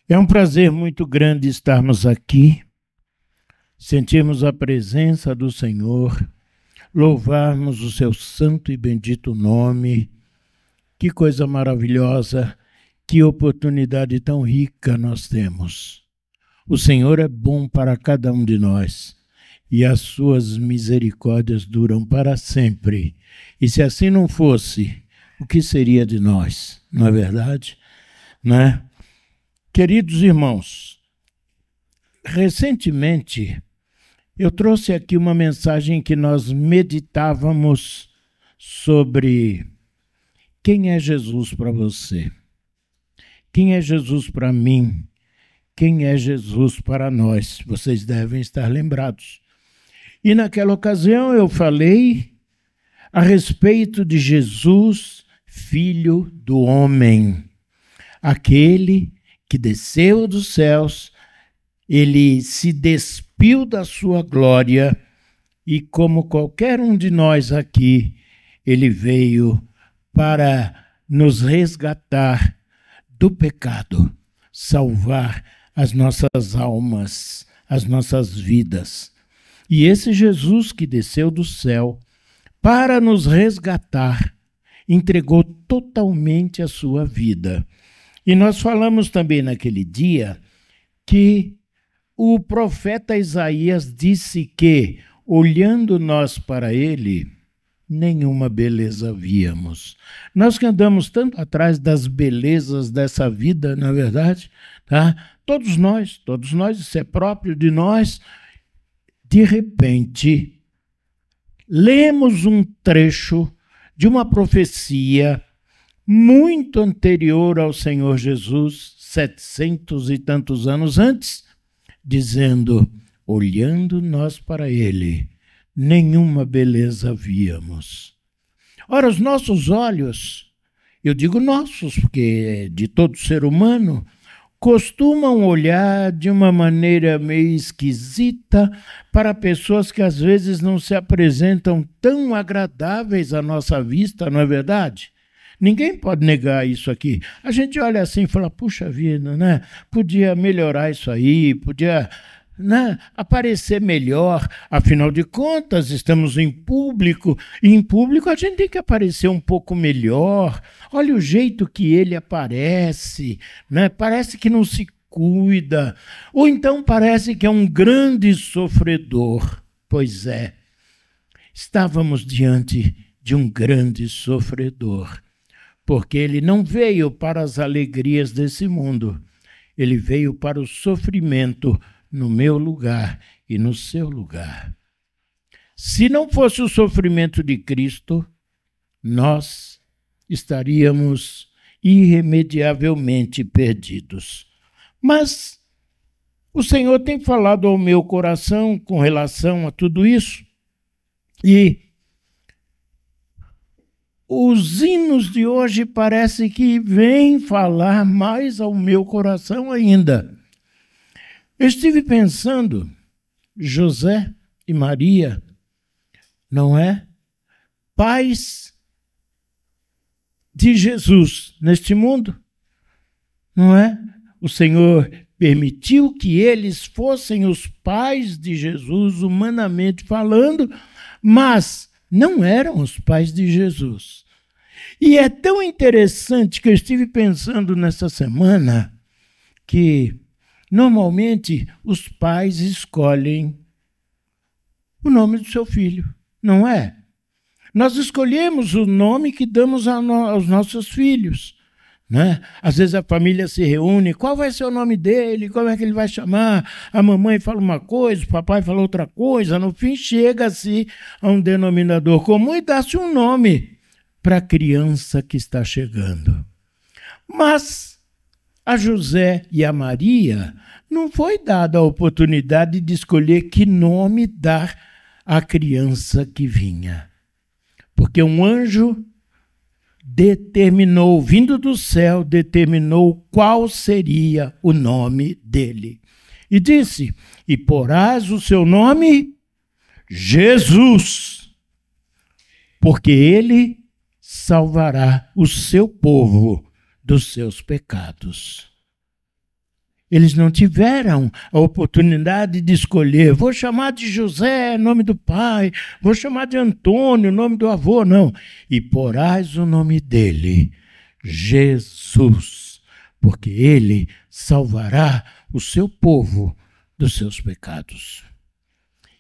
É um prazer muito grande estarmos aqui, sentirmos a presença do Senhor, louvarmos o seu santo e bendito nome. Que coisa maravilhosa, que oportunidade tão rica nós temos. O Senhor é bom para cada um de nós e as suas misericórdias duram para sempre. E se assim não fosse, o que seria de nós? Não é verdade? Né? Queridos irmãos, recentemente eu trouxe aqui uma mensagem que nós meditávamos sobre quem é Jesus para você, quem é Jesus para mim, quem é Jesus para nós. Vocês devem estar lembrados. E naquela ocasião eu falei a respeito de Jesus, Filho do Homem, aquele que desceu dos céus, ele se despiu da sua glória e, como qualquer um de nós aqui, ele veio para nos resgatar do pecado, salvar as nossas almas, as nossas vidas. E esse Jesus que desceu do céu para nos resgatar, entregou totalmente a sua vida. E nós falamos também naquele dia que o profeta Isaías disse que, olhando nós para ele, nenhuma beleza víamos. Nós que andamos tanto atrás das belezas dessa vida, na verdade, tá? Todos nós, isso é próprio de nós. De repente, lemos um trecho de uma profecia muito anterior ao Senhor Jesus, 700 e tantos anos antes, dizendo, olhando nós para ele, nenhuma beleza víamos. Ora, os nossos olhos, eu digo nossos, porque é de todo ser humano, costumam olhar de uma maneira meio esquisita para pessoas que às vezes não se apresentam tão agradáveis à nossa vista, não é verdade? Ninguém pode negar isso aqui. A gente olha assim e fala, puxa vida, né? Podia melhorar isso aí, podia, né, aparecer melhor. Afinal de contas, estamos em público, e em público a gente tem que aparecer um pouco melhor. Olha o jeito que ele aparece, né? Parece que não se cuida. Ou então parece que é um grande sofredor. Pois é, estávamos diante de um grande sofredor. Porque ele não veio para as alegrias desse mundo, ele veio para o sofrimento no meu lugar e no seu lugar. Se não fosse o sofrimento de Cristo, nós estaríamos irremediavelmente perdidos. Mas o Senhor tem falado ao meu coração com relação a tudo isso, e os hinos de hoje parece que vêm falar mais ao meu coração ainda. Eu estive pensando, José e Maria, não é? Pais de Jesus neste mundo, não é? O Senhor permitiu que eles fossem os pais de Jesus, humanamente falando, mas não eram os pais de Jesus. E é tão interessante que eu estive pensando nessa semana que, normalmente, os pais escolhem o nome do seu filho, não é? Nós escolhemos o nome que damos aos nossos filhos, né? Às vezes a família se reúne, qual vai ser o nome dele, como é que ele vai chamar? A mamãe fala uma coisa, o papai fala outra coisa, no fim chega-se a um denominador comum e dá-se um nome para a criança que está chegando. Mas a José e a Maria não foi dada a oportunidade de escolher que nome dar à criança que vinha. Porque um anjo determinou, vindo do céu, determinou qual seria o nome dele. E disse, e porás o seu nome Jesus, porque ele salvará o seu povo dos seus pecados. Eles não tiveram a oportunidade de escolher, vou chamar de José, nome do pai, vou chamar de Antônio, nome do avô, não. E porás o nome dele, Jesus, porque ele salvará o seu povo dos seus pecados.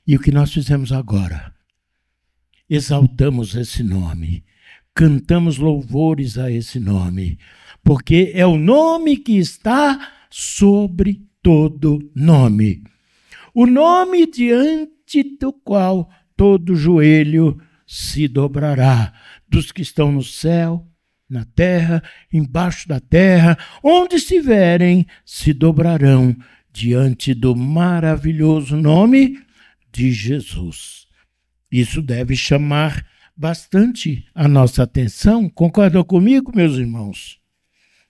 E o que nós fizemos agora? Exaltamos esse nome, cantamos louvores a esse nome, porque é o nome que está sobre todo nome. O nome diante do qual todo joelho se dobrará, dos que estão no céu, na terra, embaixo da terra, onde estiverem, se dobrarão diante do maravilhoso nome de Jesus. Isso deve chamar bastante a nossa atenção. Concordam comigo, meus irmãos?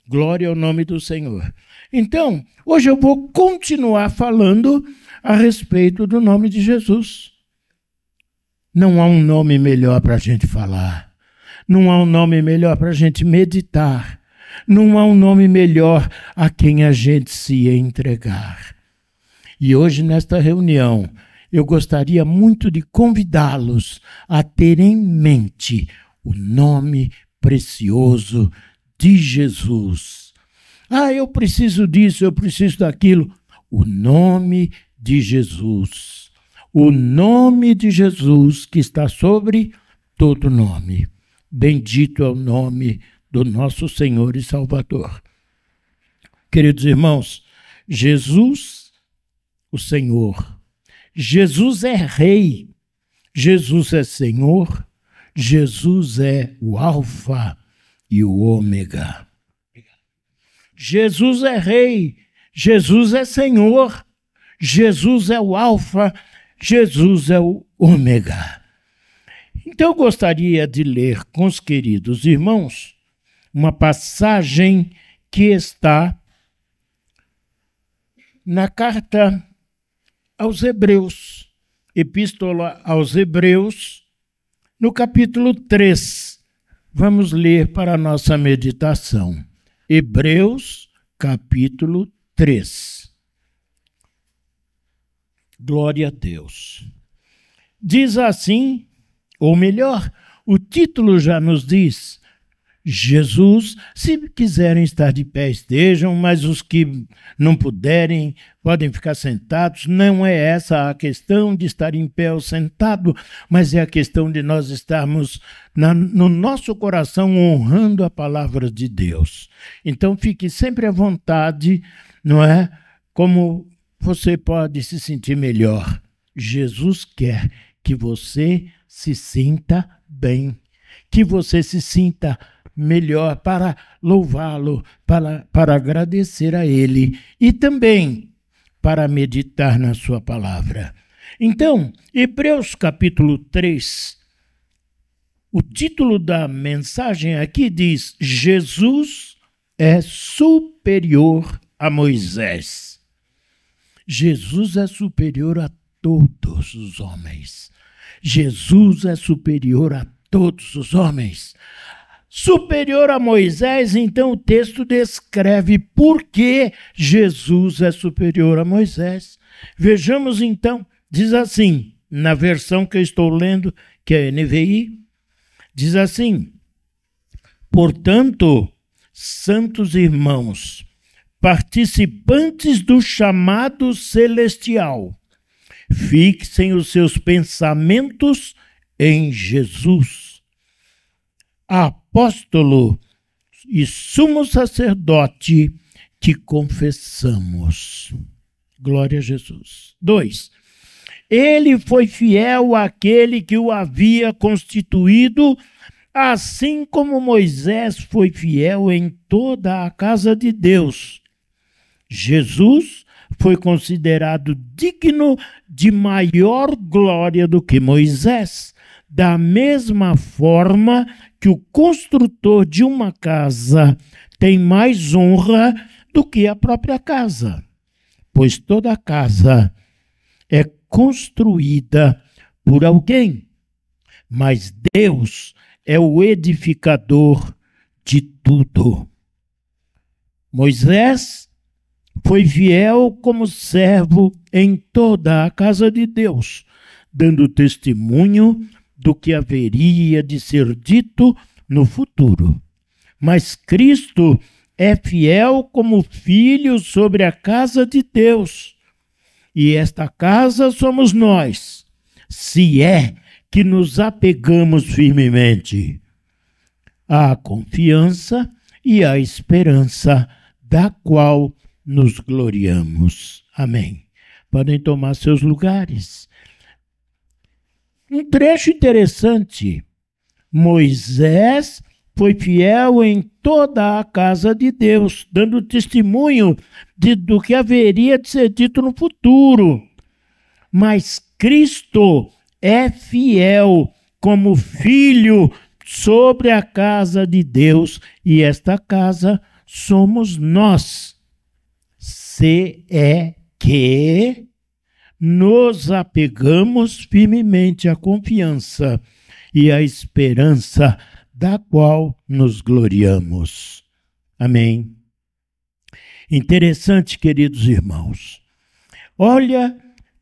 Glória ao nome do Senhor. Então, hoje eu vou continuar falando a respeito do nome de Jesus. Não há um nome melhor para a gente falar. Não há um nome melhor para a gente meditar. Não há um nome melhor a quem a gente se entregar. E hoje, nesta reunião, eu gostaria muito de convidá-los a ter em mente o nome precioso de Jesus. Ah, eu preciso disso, eu preciso daquilo. O nome de Jesus. O nome de Jesus que está sobre todo nome. Bendito é o nome do nosso Senhor e Salvador. Queridos irmãos, Jesus, o Senhor. Jesus é Rei. Jesus é Senhor. Jesus é o Alfa e o Ômega. Jesus é Rei, Jesus é Senhor, Jesus é o Alfa, Jesus é o Ômega. Então eu gostaria de ler com os queridos irmãos uma passagem que está na carta aos Hebreus, Epístola aos Hebreus, no capítulo 3. Vamos ler para a nossa meditação. Hebreus, capítulo 3. Glória a Deus. Diz assim, ou melhor, o título já nos diz, Jesus, se quiserem estar de pé, estejam, mas os que não puderem, podem ficar sentados. Não é essa a questão de estar em pé ou sentado, mas é a questão de nós estarmos no nosso coração honrando a palavra de Deus. Então fique sempre à vontade, não é? Como você pode se sentir melhor. Jesus quer que você se sinta bem, que você se sinta melhor para louvá-lo, para agradecer a Ele e também para meditar na sua palavra. Então, Hebreus capítulo 3, o título da mensagem aqui diz: Jesus é superior a Moisés. Jesus é superior a todos os homens. Jesus é superior a todos os homens. Superior a Moisés, então o texto descreve por que Jesus é superior a Moisés. Vejamos então, diz assim, na versão que eu estou lendo, que é a NVI, diz assim: portanto, santos irmãos, participantes do chamado celestial, fixem os seus pensamentos em Jesus, apóstolo e sumo sacerdote que confessamos. Glória a Jesus. 2. Ele foi fiel àquele que o havia constituído, assim como Moisés foi fiel em toda a casa de Deus. Jesus foi considerado digno de maior glória do que Moisés, da mesma forma que o construtor de uma casa tem mais honra do que a própria casa, pois toda casa é construída por alguém, mas Deus é o edificador de tudo. Moisés foi fiel como servo em toda a casa de Deus, dando testemunho do que haveria de ser dito no futuro. Mas Cristo é fiel como filho sobre a casa de Deus. E esta casa somos nós, se é que nos apegamos firmemente à confiança e à esperança da qual nos gloriamos. Amém. Podem tomar seus lugares. Um trecho interessante. Moisés foi fiel em toda a casa de Deus, dando testemunho do que haveria de ser dito no futuro. Mas Cristo é fiel como filho sobre a casa de Deus, e esta casa somos nós. Se é que nos apegamos firmemente à confiança e à esperança da qual nos gloriamos. Amém. Interessante, queridos irmãos. Olha,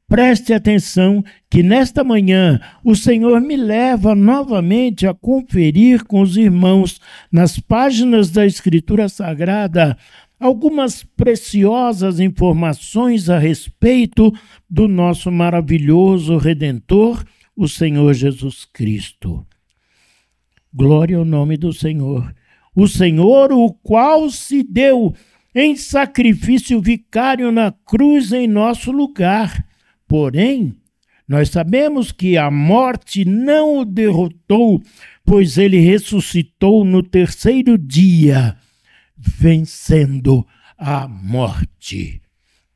preste atenção que nesta manhã o Senhor me leva novamente a conferir com os irmãos nas páginas da Escritura Sagrada algumas preciosas informações a respeito do nosso maravilhoso Redentor, o Senhor Jesus Cristo. Glória ao nome do Senhor. O Senhor, o qual se deu em sacrifício vicário na cruz em nosso lugar. Porém, nós sabemos que a morte não o derrotou, pois ele ressuscitou no terceiro dia, vencendo a morte.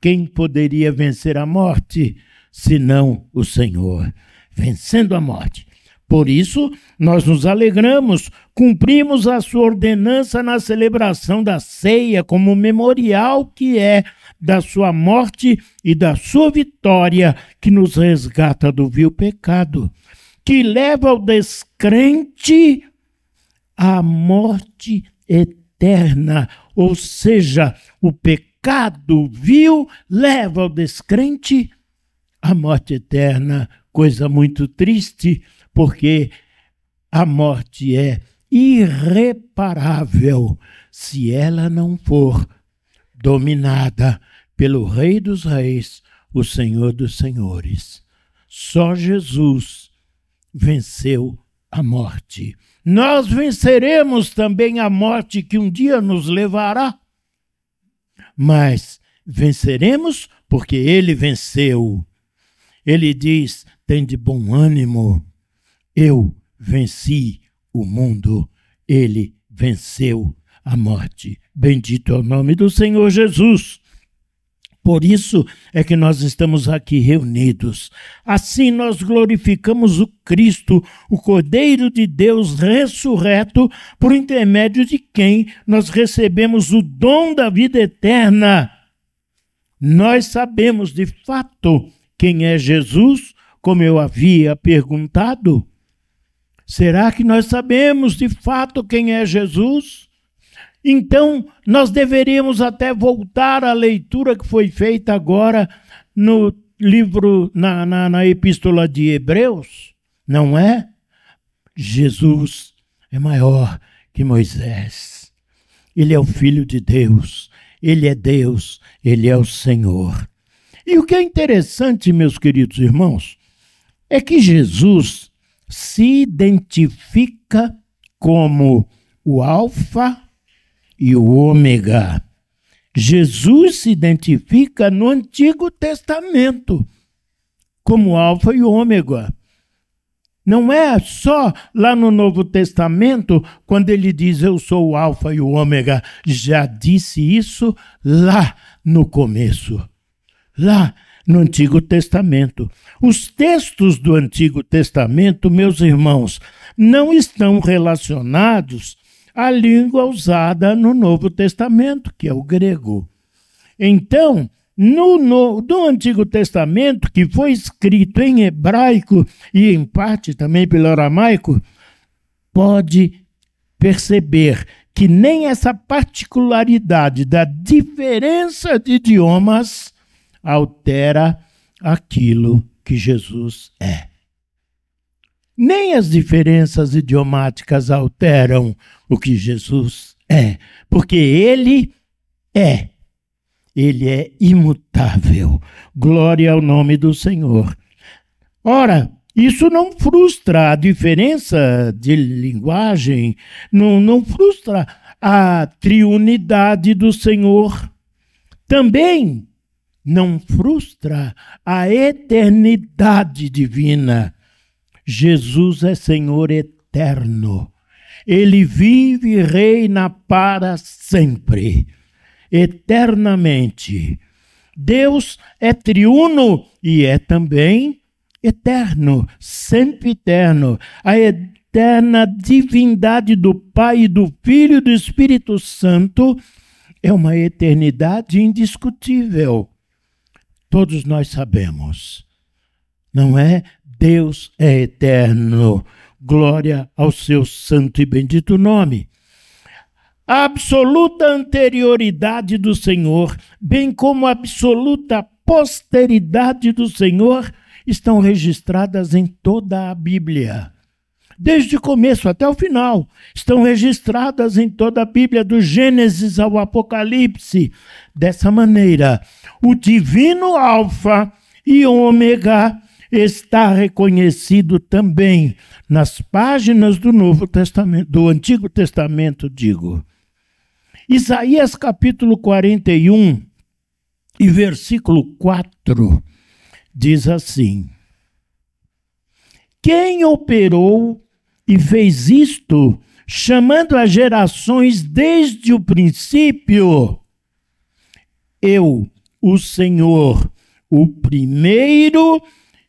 Quem poderia vencer a morte, senão o Senhor, vencendo a morte? Por isso, nós nos alegramos, cumprimos a sua ordenança na celebração da ceia como memorial que é da sua morte e da sua vitória, que nos resgata do vil pecado, que leva o descrente à morte eterna, ou seja, o pecado vil leva o descrente à morte eterna, coisa muito triste, porque a morte é irreparável se ela não for dominada pelo Rei dos Reis, o Senhor dos Senhores. Só Jesus venceu a morte. Nós venceremos também a morte que um dia nos levará, mas venceremos porque Ele venceu. Ele diz: tende bom ânimo. Eu venci o mundo, ele venceu a morte. Bendito é o nome do Senhor Jesus. Por isso é que nós estamos aqui reunidos. Assim nós glorificamos o Cristo, o Cordeiro de Deus ressurreto, por intermédio de quem nós recebemos o dom da vida eterna. Nós sabemos de fato quem é Jesus, como eu havia perguntado. Será que nós sabemos de fato quem é Jesus? Então, nós deveríamos até voltar à leitura que foi feita agora no livro, na Epístola de Hebreus, não é? Jesus é maior que Moisés. Ele é o Filho de Deus, ele é Deus, ele é o Senhor. E o que é interessante, meus queridos irmãos, é que Jesus se identifica como o Alfa e o Ômega. Jesus se identifica no Antigo Testamento como Alfa e Ômega. Não é só lá no Novo Testamento, quando ele diz eu sou o Alfa e o Ômega. Já disse isso lá no começo. Lá no Antigo Testamento. Os textos do Antigo Testamento, meus irmãos, não estão relacionados à língua usada no Novo Testamento, que é o grego. Então, no Antigo Testamento, que foi escrito em hebraico e em parte também pelo aramaico, pode perceber que nem essa particularidade da diferença de idiomas altera aquilo que Jesus é. Nem as diferenças idiomáticas alteram o que Jesus é, porque Ele é. Ele é imutável. Glória ao nome do Senhor. Ora, isso não frustra a diferença de linguagem, não frustra a triunidade do Senhor. Também não frustra a eternidade divina. Jesus é Senhor eterno. Ele vive e reina para sempre, eternamente. Deus é triuno e é também eterno, sempre eterno. A eterna divindade do Pai, do Filho e do Espírito Santo é uma eternidade indiscutível. Todos nós sabemos, não é? Deus é eterno. Glória ao seu santo e bendito nome. A absoluta anterioridade do Senhor, bem como a absoluta posteridade do Senhor, estão registradas em toda a Bíblia. Desde o começo até o final, estão registradas em toda a Bíblia, do Gênesis ao Apocalipse. Dessa maneira, o divino Alfa e Ômega está reconhecido também nas páginas do Novo Testamento, do Antigo Testamento, digo. Isaías capítulo 41 e versículo 4 diz assim: quem operou e fez isto, chamando as gerações desde o princípio? Eu, o Senhor, o primeiro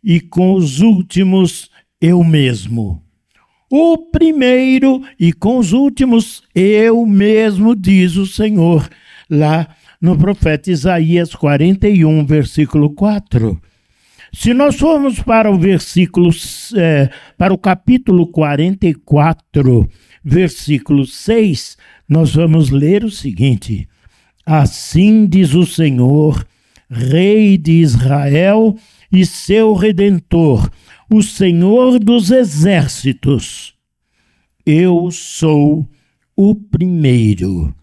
e com os últimos eu mesmo. O primeiro e com os últimos eu mesmo, diz o Senhor, lá no profeta Isaías 41, versículo 4. Se nós formos para o capítulo 44, versículo 6, nós vamos ler o seguinte: assim diz o Senhor, Rei de Israel e seu Redentor, o Senhor dos exércitos. Eu sou o primeiro,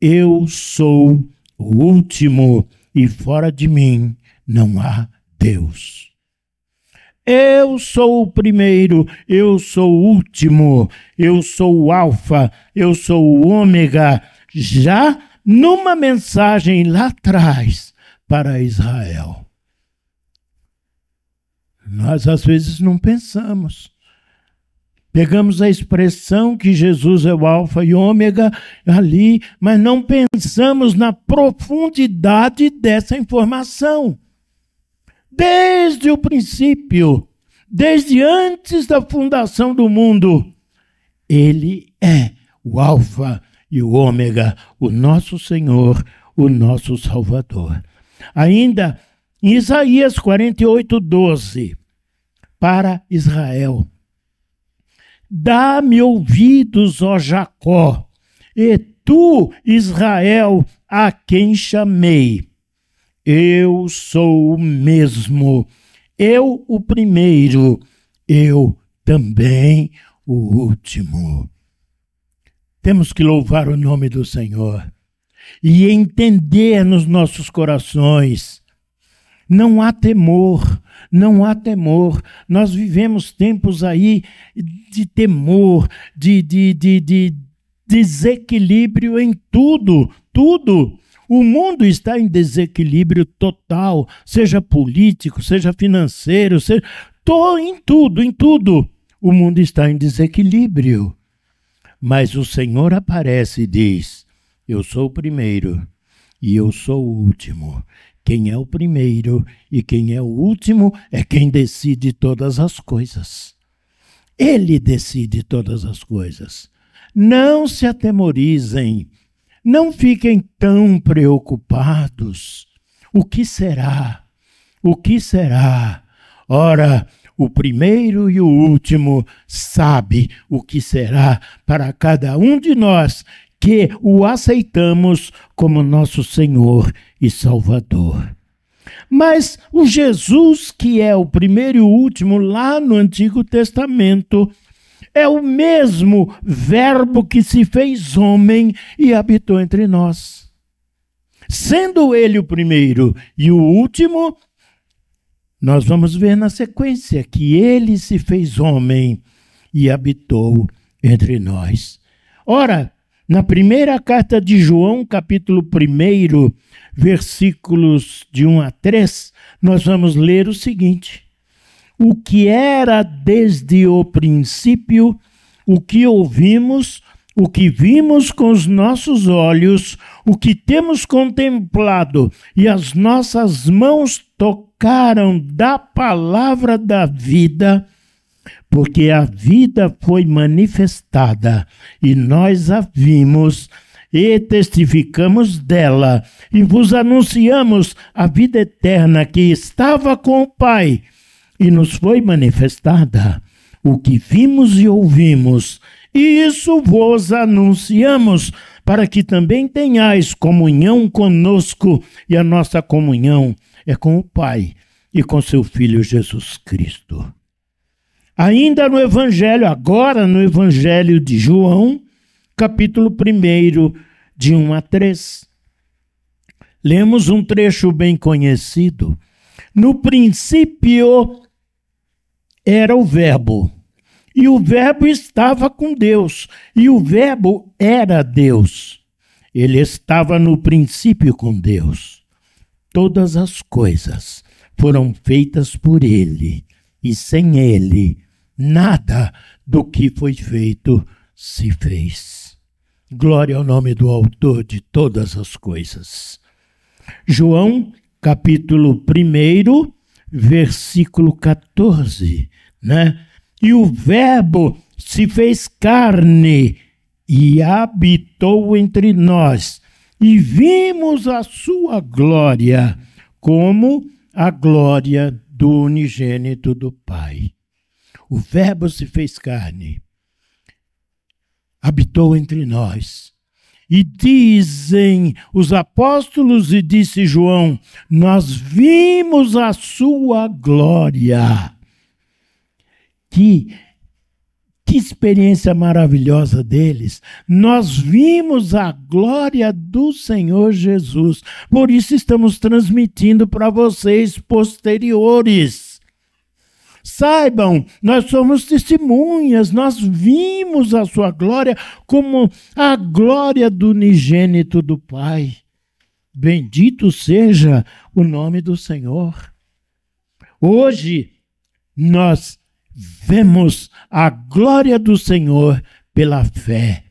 eu sou o último, e fora de mim não há Deus. Eu sou o primeiro, eu sou o último, eu sou o Alfa, eu sou o Ômega, já numa mensagem lá atrás para Israel. Nós às vezes não pensamos. Pegamos a expressão que Jesus é o Alfa e Ômega ali, mas não pensamos na profundidade dessa informação. Desde o princípio, desde antes da fundação do mundo, Ele é o Alfa e o Ômega, o nosso Senhor, o nosso Salvador. Ainda em Isaías 48, 12, para Israel: dá-me ouvidos, ó Jacó, e tu, Israel, a quem chamei. Eu sou o mesmo, eu o primeiro, eu também o último. Temos que louvar o nome do Senhor e entender nos nossos corações. Não há temor, não há temor. Nós vivemos tempos aí de temor, de desequilíbrio em tudo, tudo. O mundo está em desequilíbrio total, seja político, seja financeiro, seja em tudo. O mundo está em desequilíbrio. Mas o Senhor aparece e diz: eu sou o primeiro e eu sou o último. Quem é o primeiro e quem é o último é quem decide todas as coisas. Ele decide todas as coisas. Não se atemorizem, não fiquem tão preocupados. O que será? O que será? Ora, o primeiro e o último sabe o que será para cada um de nós que o aceitamos como nosso Senhor e Salvador. Mas o Jesus, que é o primeiro e o último lá no Antigo Testamento, é o mesmo Verbo que se fez homem e habitou entre nós. Sendo ele o primeiro e o último, nós vamos ver na sequência que ele se fez homem e habitou entre nós. Ora, na primeira carta de João, capítulo 1, versículos de 1 a 3, nós vamos ler o seguinte: o que era desde o princípio, o que ouvimos, o que vimos com os nossos olhos, o que temos contemplado e as nossas mãos tocaram da palavra da vida, porque a vida foi manifestada e nós a vimos e testificamos dela e vos anunciamos a vida eterna que estava com o Pai e nos foi manifestada. O que vimos e ouvimos, e isso vos anunciamos, para que também tenhais comunhão conosco, e a nossa comunhão é com o Pai e com seu Filho Jesus Cristo. Ainda no Evangelho, agora no Evangelho de João, capítulo 1, de 1 a 3. Lemos um trecho bem conhecido. No princípio era o Verbo, e o Verbo estava com Deus, e o Verbo era Deus. Ele estava no princípio com Deus. Todas as coisas foram feitas por ele, e sem ele, nada do que foi feito se fez. Glória ao nome do autor de todas as coisas. João, capítulo 1, versículo 14, né? E o Verbo se fez carne e habitou entre nós, e vimos a sua glória, como a glória do unigênito do Pai. O Verbo se fez carne, habitou entre nós. E dizem os apóstolos, e disse João, nós vimos a sua glória. Que experiência maravilhosa deles. Nós vimos a glória do Senhor Jesus. Por isso estamos transmitindo para vocês posteriores. Saibam, nós somos testemunhas, nós vimos a sua glória como a glória do unigênito do Pai. Bendito seja o nome do Senhor. Hoje nós vemos a glória do Senhor pela fé.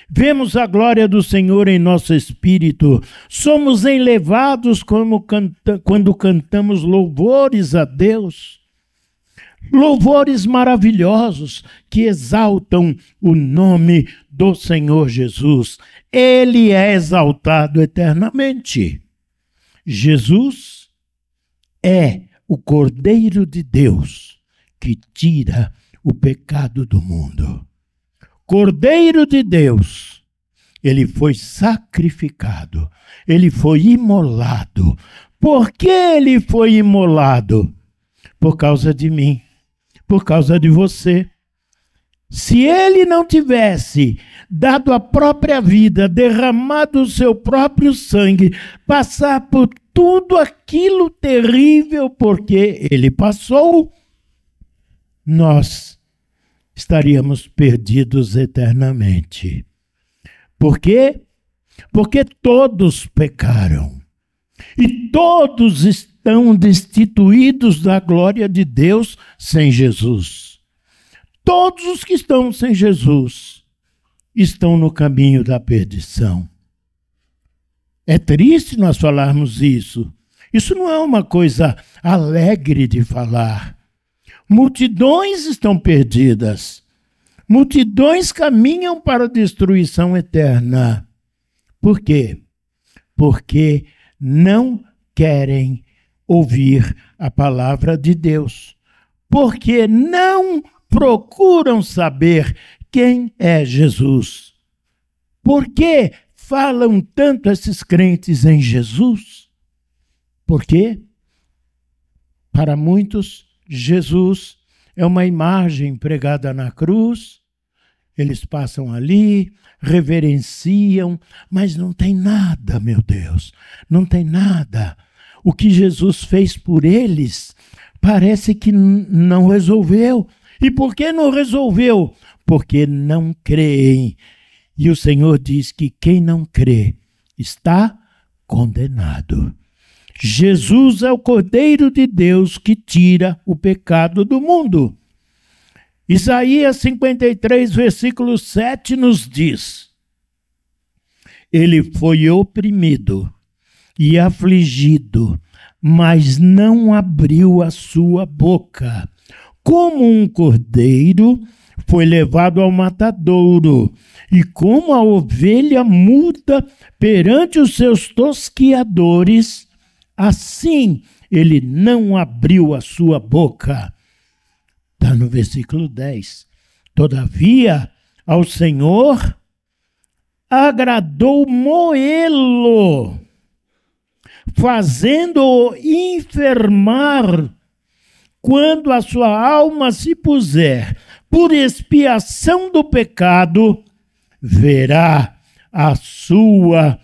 Vemos a glória do Senhor em nosso espírito. Somos elevados quando cantamos louvores a Deus. Louvores maravilhosos que exaltam o nome do Senhor Jesus. Ele é exaltado eternamente. Jesus é o Cordeiro de Deus que tira o pecado do mundo. Cordeiro de Deus, ele foi sacrificado, ele foi imolado. Por que ele foi imolado? Por causa de mim. Por causa de você. Se ele não tivesse dado a própria vida, derramado o seu próprio sangue, passar por tudo aquilo terrível porque ele passou, nós estaríamos perdidos eternamente. Por quê? Porque todos pecaram. E todos estão destituídos da glória de Deus sem Jesus. Todos os que estão sem Jesus estão no caminho da perdição. É triste nós falarmos isso. Isso não é uma coisa alegre de falar. Multidões estão perdidas. Multidões caminham para a destruição eterna. Por quê? Porque não querem ouvir a palavra de Deus. Porque não procuram saber quem é Jesus. Por que falam tanto esses crentes em Jesus? Porque, para muitos, Jesus é uma imagem pregada na cruz. Eles passam ali, reverenciam, mas não tem nada, meu Deus, não tem nada. O que Jesus fez por eles parece que não resolveu. E por que não resolveu? Porque não creem. E o Senhor diz que quem não crê está condenado. Jesus é o Cordeiro de Deus que tira o pecado do mundo. Isaías 53, versículo 7 nos diz: Ele foi oprimido e afligido, mas não abriu a sua boca. Como um cordeiro foi levado ao matadouro, e como a ovelha muda perante os seus tosquiadores, assim ele não abriu a sua boca. Está no versículo 10. Todavia, ao Senhor agradou moê-lo, fazendo-o enfermar, quando a sua alma se puser por expiação do pecado, verá a sua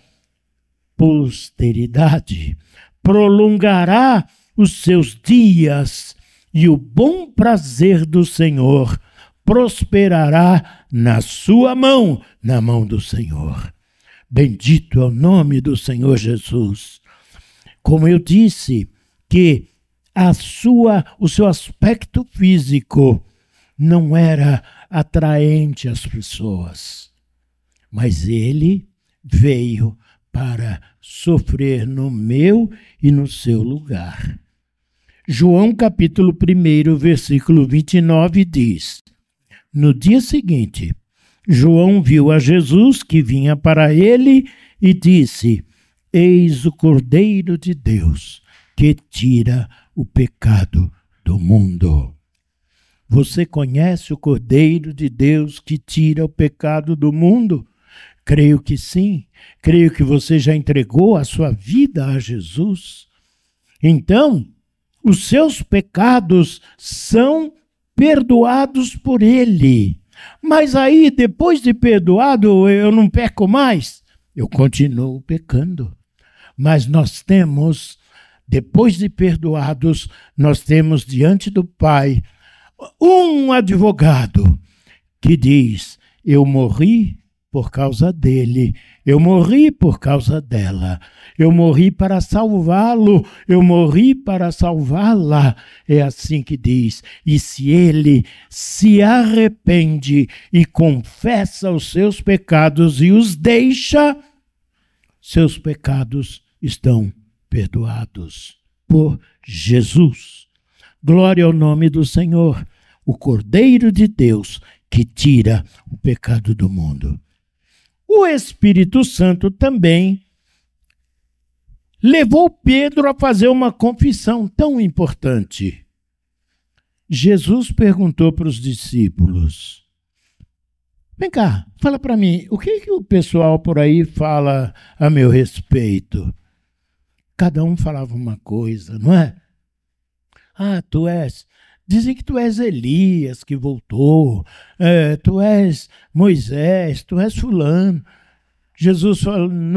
posteridade, prolongará os seus dias, e o bom prazer do Senhor prosperará na sua mão, na mão do Senhor. Bendito é o nome do Senhor Jesus. Como eu disse, que o seu aspecto físico não era atraente às pessoas, mas ele veio para sofrer no meu e no seu lugar. João capítulo 1, versículo 29 diz: No dia seguinte, João viu a Jesus que vinha para ele e disse: Eis o Cordeiro de Deus que tira o pecado do mundo. Você conhece o Cordeiro de Deus que tira o pecado do mundo? Creio que sim. Creio que você já entregou a sua vida a Jesus. Então, os seus pecados são perdoados por Ele. Mas aí, depois de perdoado, eu não peco mais? Eu continuo pecando. Mas nós temos, depois de perdoados, nós temos diante do Pai um advogado que diz: eu morri por causa dele, eu morri por causa dela, eu morri para salvá-lo, eu morri para salvá-la. É assim que diz. E se ele se arrepende e confessa os seus pecados e os deixa, seus pecados estão perdoados por Jesus. Glória ao nome do Senhor, o Cordeiro de Deus que tira o pecado do mundo. O Espírito Santo também levou Pedro a fazer uma confissão tão importante. Jesus perguntou para os discípulos: vem cá, fala para mim, o que o pessoal por aí fala a meu respeito? Cada um falava uma coisa, não é? Dizem que tu és Elias que voltou, tu és Moisés, tu és fulano. Jesus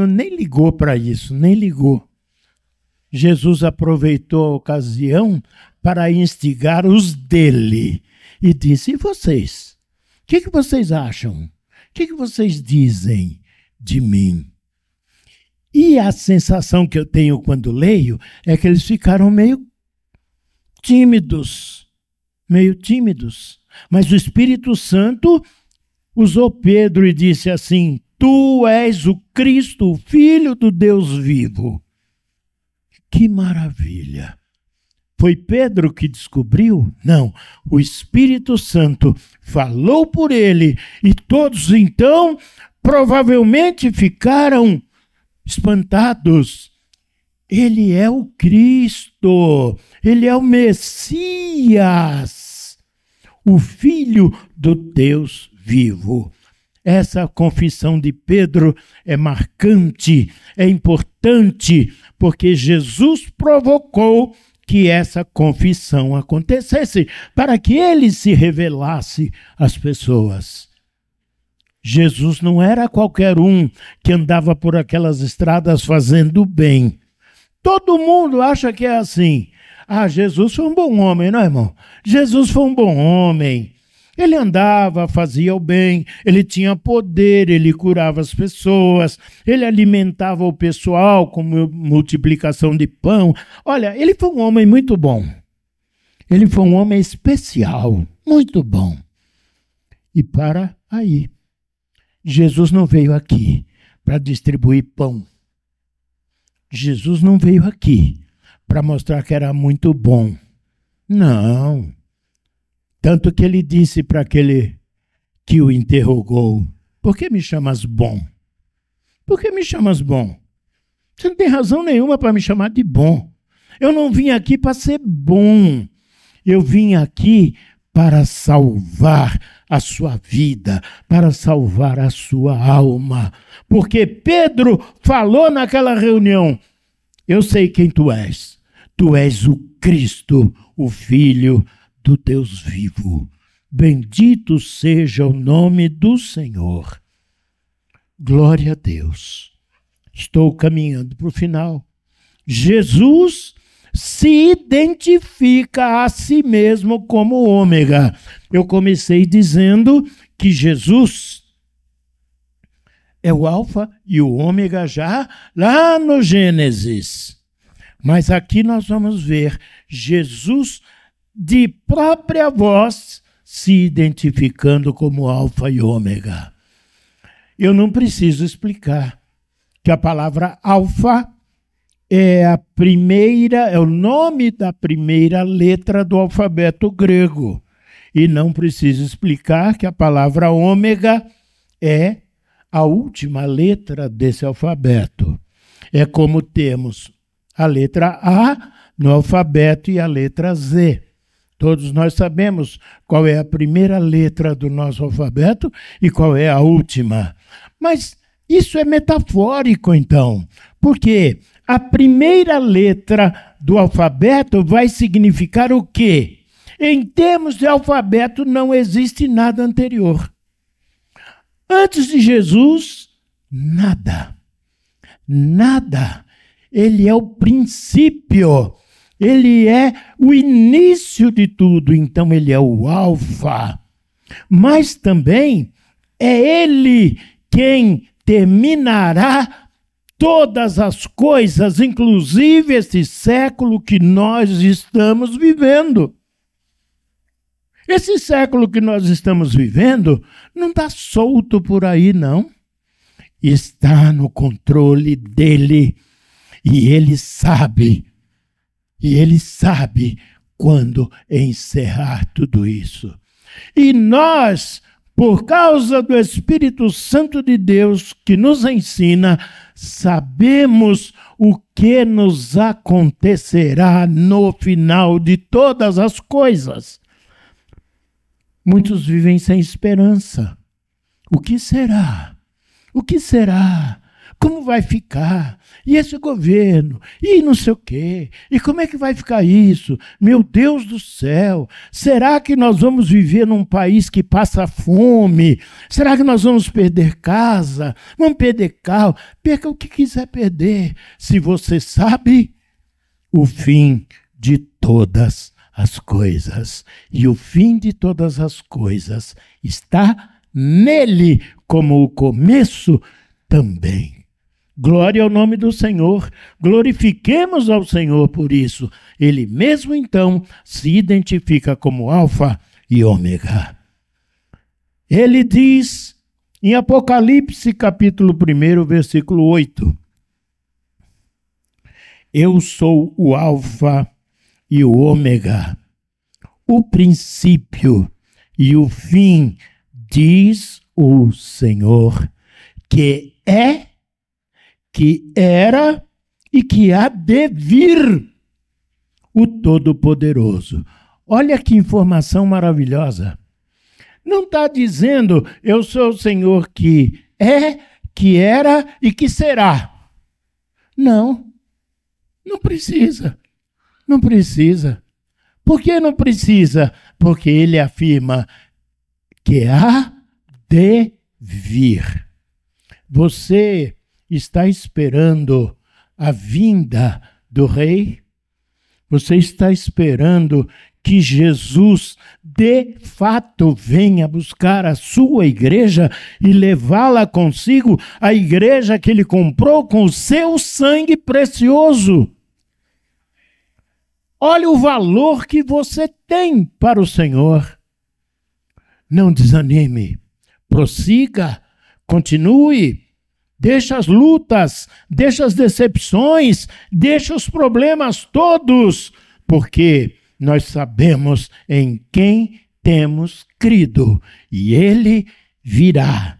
nem ligou para isso, nem ligou. Jesus aproveitou a ocasião para instigar os dele e disse: e vocês? O que vocês acham? O que vocês dizem de mim? E a sensação que eu tenho quando leio é que eles ficaram meio tímidos. Mas o Espírito Santo usou Pedro e disse assim: tu és o Cristo, o Filho do Deus vivo. Que maravilha! Foi Pedro que descobriu? Não, o Espírito Santo falou por ele e todos então provavelmente ficaram espantados. Ele é o Cristo, ele é o Messias, o Filho do Deus vivo. Essa confissão de Pedro é marcante, é importante, porque Jesus provocou que essa confissão acontecesse, para que ele se revelasse às pessoas. Jesus não era qualquer um que andava por aquelas estradas fazendo bem. Todo mundo acha que é assim. Ah, Jesus foi um bom homem, não é, irmão? Jesus foi um bom homem. Ele andava, fazia o bem, ele tinha poder, ele curava as pessoas, ele alimentava o pessoal com multiplicação de pão. Olha, ele foi um homem muito bom. Ele foi um homem especial, muito bom. E para aí. Jesus não veio aqui para distribuir pão. Jesus não veio aqui para mostrar que era muito bom. Não. Tanto que ele disse para aquele que o interrogou: por que me chamas bom? Por que me chamas bom? Você não tem razão nenhuma para me chamar de bom. Eu não vim aqui para ser bom. Eu vim aqui para salvar a sua vida, para salvar a sua alma. Porque Pedro falou naquela reunião: eu sei quem tu és. Tu és o Cristo, o Filho do Deus vivo. Bendito seja o nome do Senhor. Glória a Deus. Estou caminhando para o final. Jesus se identifica a si mesmo como ômega. Eu comecei dizendo que Jesus é o alfa e o ômega já lá no Gênesis. Mas aqui nós vamos ver Jesus de própria voz se identificando como alfa e ômega. Eu não preciso explicar que a palavra alfa é o nome da primeira letra do alfabeto grego. E não preciso explicar que a palavra ômega é a última letra desse alfabeto. É como temos a letra A no alfabeto e a letra Z. Todos nós sabemos qual é a primeira letra do nosso alfabeto e qual é a última. Mas isso é metafórico, então, porque a primeira letra do alfabeto vai significar o quê? Em termos de alfabeto, não existe nada anterior. Antes de Jesus, nada. Nada. Ele é o princípio. Ele é o início de tudo, então ele é o alfa. Mas também é ele quem terminará todas as coisas, inclusive esse século que nós estamos vivendo. Esse século que nós estamos vivendo não está solto por aí, não. Está no controle dele. E ele sabe quando encerrar tudo isso. E nós, por causa do Espírito Santo de Deus que nos ensina, sabemos o que nos acontecerá no final de todas as coisas. Muitos vivem sem esperança. O que será? O que será? Como vai ficar? E esse governo? E não sei o quê? E como é que vai ficar isso? Meu Deus do céu! Será que nós vamos viver num país que passa fome? Será que nós vamos perder casa? Vamos perder carro? Perca o que quiser perder. Se você sabe o fim de todas as coisas. E o fim de todas as coisas está nele, como o começo também. Glória ao nome do Senhor, glorifiquemos ao Senhor por isso. Ele mesmo então se identifica como alfa e ômega. Ele diz em Apocalipse capítulo 1, versículo 8: eu sou o alfa e o ômega, o princípio e o fim, diz o Senhor, que é, que era e que há de vir, o Todo-Poderoso. Olha que informação maravilhosa. Não está dizendo, eu sou o Senhor que é, que era e que será. Não, não precisa. Não precisa. Por que não precisa? Porque ele afirma que há de vir. Você está esperando a vinda do Rei? Você está esperando que Jesus, de fato, venha buscar a sua igreja e levá-la consigo, a igreja que ele comprou com o seu sangue precioso? Olha o valor que você tem para o Senhor. Não desanime, prossiga, continue, deixa as lutas, deixa as decepções, deixa os problemas todos, porque nós sabemos em quem temos crido e ele virá.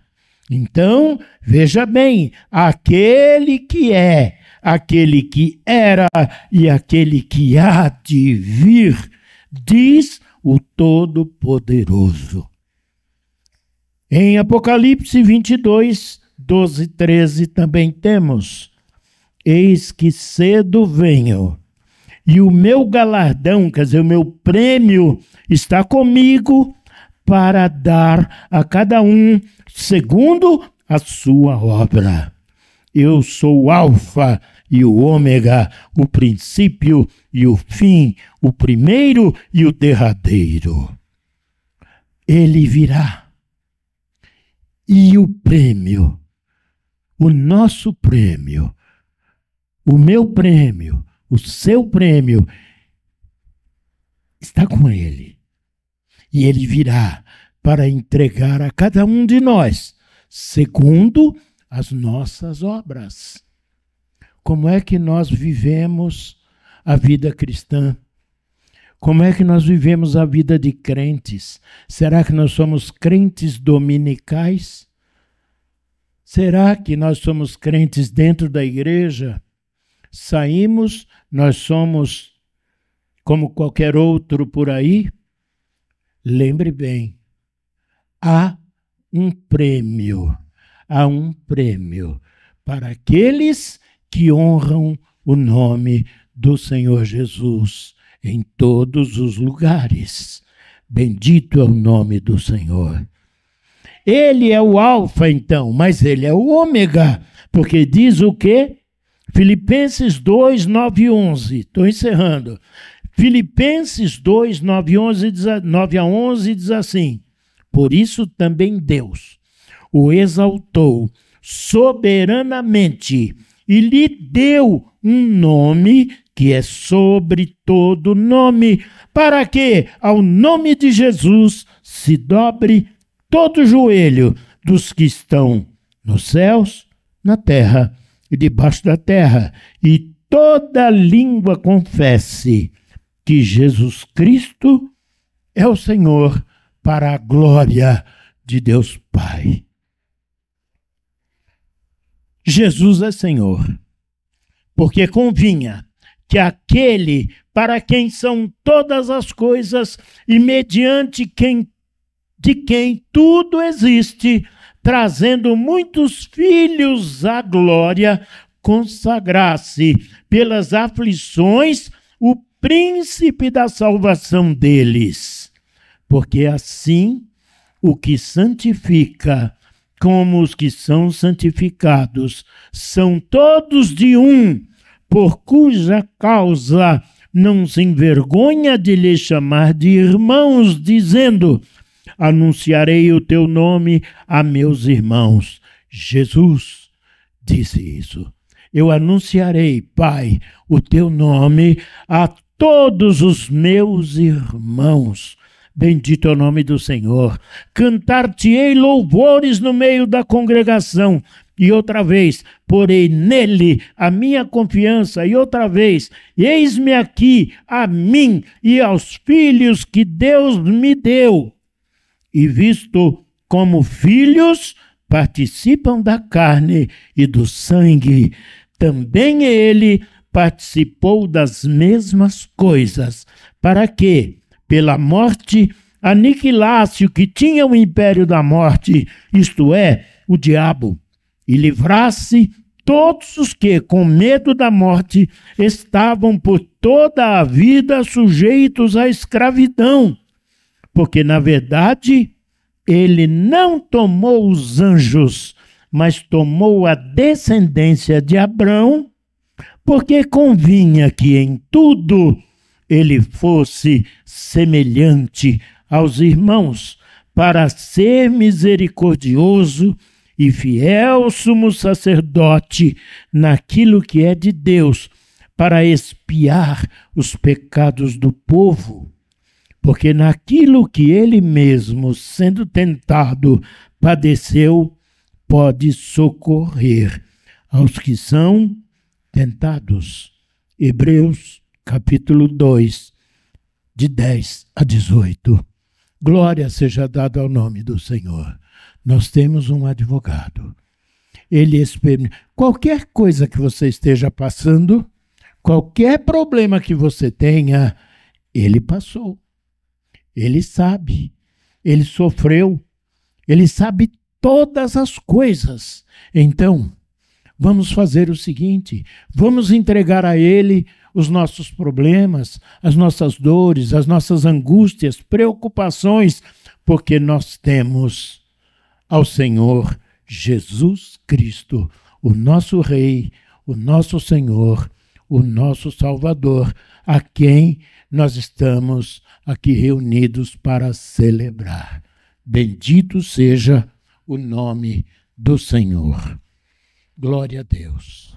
Então, veja bem, aquele que é, aquele que era e aquele que há de vir, diz o Todo-Poderoso. Em Apocalipse 22, 12, 13 também temos: eis que cedo venho, e o meu galardão, quer dizer, o meu prêmio está comigo para dar a cada um segundo a sua obra. Eu sou o Alfa e o Ômega, o princípio e o fim, o primeiro e o derradeiro. Ele virá. E o prêmio, o nosso prêmio, o meu prêmio, o seu prêmio, está com ele. E ele virá para entregar a cada um de nós, segundo as nossas obras. Como é que nós vivemos a vida cristã? Como é que nós vivemos a vida de crentes? Será que nós somos crentes dominicais? Será que nós somos crentes dentro da igreja? Saímos, nós somos como qualquer outro por aí? Lembre bem, há um prêmio para aqueles que honram o nome do Senhor Jesus em todos os lugares. Bendito é o nome do Senhor. Ele é o Alfa, então, mas ele é o Ômega, porque diz o quê? Filipenses 2, 9 e 11. Estou encerrando. Filipenses 2, 9 a 11 diz assim: por isso também Deus o exaltou soberanamente e lhe deu um nome que é sobre todo nome, para que ao nome de Jesus se dobre todo joelho dos que estão nos céus, na terra e debaixo da terra, e toda língua confesse que Jesus Cristo é o Senhor, para a glória de Deus Pai. Jesus é Senhor, porque convinha que aquele para quem são todas as coisas e mediante de quem tudo existe, trazendo muitos filhos à glória, consagrasse pelas aflições o príncipe da salvação deles. Porque assim o que santifica, como os que são santificados, são todos de um, por cuja causa não se envergonha de lhe chamar de irmãos, dizendo: anunciarei o teu nome a meus irmãos. Jesus disse isso. Eu anunciarei, Pai, o teu nome a todos os meus irmãos. Bendito é o nome do Senhor. Cantar-te-ei louvores no meio da congregação. E outra vez, porei nele a minha confiança. E outra vez, eis-me aqui a mim e aos filhos que Deus me deu. E visto como filhos, participam da carne e do sangue, também ele participou das mesmas coisas, para que, pela morte, aniquilasse o que tinha o império da morte, isto é, o diabo, e livrasse todos os que, com medo da morte, estavam por toda a vida sujeitos à escravidão. Porque, na verdade, ele não tomou os anjos, mas tomou a descendência de Abrão, porque convinha que em tudo ele fosse semelhante aos irmãos, para ser misericordioso e fiel sumo sacerdote naquilo que é de Deus, para expiar os pecados do povo. Porque naquilo que ele mesmo, sendo tentado, padeceu, pode socorrer aos que são tentados. Hebreus, capítulo 2, de 10 a 18. Glória seja dada ao nome do Senhor. Nós temos um advogado. Ele experimenta. Qualquer coisa que você esteja passando, qualquer problema que você tenha, ele passou. Ele sabe, ele sofreu, ele sabe todas as coisas. Então, vamos fazer o seguinte, vamos entregar a ele os nossos problemas, as nossas dores, as nossas angústias, preocupações, porque nós temos ao Senhor Jesus Cristo, o nosso Rei, o nosso Senhor, o nosso Salvador, a quem nós estamos aqui reunidos para celebrar. Bendito seja o nome do Senhor. Glória a Deus.